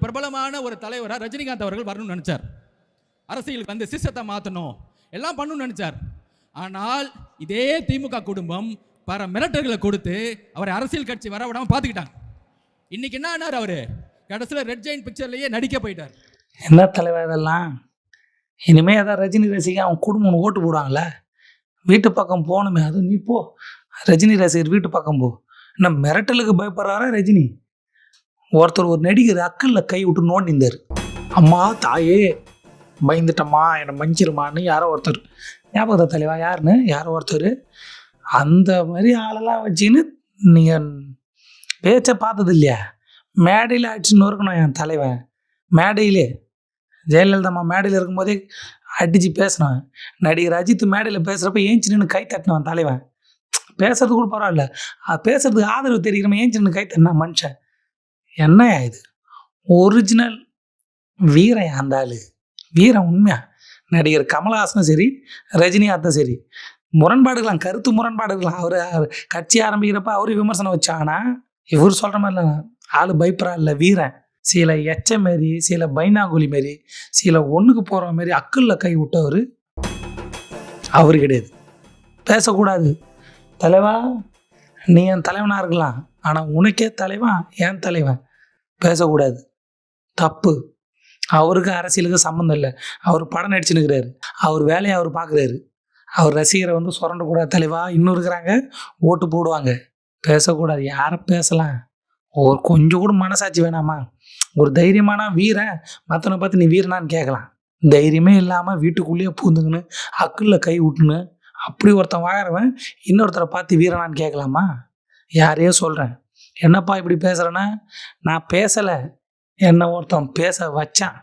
பிரபலமான ஒரு தலைவராக ரஜினிகாந்த் அவர்கள் வரணும்னு நினைச்சார். அரசியலுக்கு வந்து சிஸ்டத்தை மாற்றணும் எல்லாம் பண்ணணும்னு நினைச்சார். ஆனால் இதே திமுக குடும்பம் பல மிரட்டல்களை கொடுத்து அவரை அரசியல் கட்சி வர விடாம பார்த்துக்கிட்டாங்க. இன்னைக்கு என்ன ஆனார்? அவரு கடைசியில் ரெட் ஜெயின் பிக்சர்லயே நடிக்க போயிட்டார். என்ன தலைவர் இதெல்லாம்? இனிமே ஏதாவது ரஜினி ரசிகை அவன் குடும்பம் ஓட்டு போடுவாங்களே, வீட்டு பக்கம் போகணுமே. அது நீ போ, ரஜினி ரசிகர் வீட்டு பக்கம் போ. என்ன மிரட்டலுக்கு பயப்படுறாரா ரஜினி? ஒருத்தர் ஒரு நடிகர் அக்கல்ல கை விட்டு நோண்டிந்தார். அம்மா தாயே பயந்துட்டம்மா என்னை மஞ்சிருமான்னு யாரோ ஒருத்தர், ஞாபகத்தை தலைவா யாருன்னு யாரோ ஒருத்தர், அந்த மாதிரி ஆளெல்லாம் வச்சுன்னு நீங்கள் பேச்சை பார்த்தது இல்லையா? மேடையில் அடிச்சுன்னு இருக்கணும் என் தலைவன். மேடையிலே ஜெயலலிதா மேடையில் இருக்கும்போதே அடித்து பேசினவன். நடிகர் அஜித் மேடையில் பேசுகிறப்ப ஏஞ்சி நின்று கை தட்டினவன் தலைவன். பேசுறது கூட பரவாயில்ல, பேசுறதுக்கு ஆதரவு தெரிகிறவன் ஏஞ்சி நின்று கை தட்டினா மனுஷன். என்னையா இது? ஒரிஜினல் வீரன் அந்த ஆள், வீரன் உண்மையா. நடிகர் கமலஹாசனும் சரி, ரஜினிகாந்தும் சரி, முரண்பாடுகளாம், கருத்து முரண்பாடுகளாம். அவர் கட்சி ஆரம்பிக்கிறப்ப அவரு விமர்சனம் வச்சாங்கன்னா இவர் சொல்கிற மாதிரி இல்லை, ஆள் பயப்படா இல்லை, வீரன். சில எச்ச மாரி, சில பைனாங்குழி மாரி, சில ஒன்றுக்கு போகிற மாரி அக்கல்ல கை விட்டவர் அவர் கிடையாது. பேசக்கூடாது. தலைவா நீ என் தலைவனாக இருக்கலாம், ஆனால் உனக்கே தலைவன் என் தலைவன். பேசக்கூடாது, தப்பு. அவருக்கு அரசியலுக்கு சம்மந்தம் இல்லை. அவர் படம் நடிச்சுன்னுக்கிறாரு, அவர் வேலையை அவர் பார்க்குறாரு. அவர் ரசிகரை வந்து சுரண்டக்கூடாது தலைவா. இன்னும் இருக்கிறாங்க ஓட்டு போடுவாங்க. பேசக்கூடாது. யாரை பேசலாம்? ஒரு கொஞ்சம் கூட மனசாட்சி வேணாமா? ஒரு தைரியமான வீரன் மற்றவனை பார்த்து நீ வீரனான்னு கேட்கலாம். தைரியமே இல்லாமல் வீட்டுக்குள்ளேயே பூந்துங்கன்னு அக்குள்ள கை விட்டுன்னு அப்படி ஒருத்தன் வாழறவன் இன்னொருத்தரை பார்த்து வீரனான்னு கேட்கலாமா? யாரையோ சொல்கிறேன், என்னப்பா இப்படி பேசுகிறேன்னா, நான் பேசலை, என்னை ஒருத்தன் பேச வச்சான்.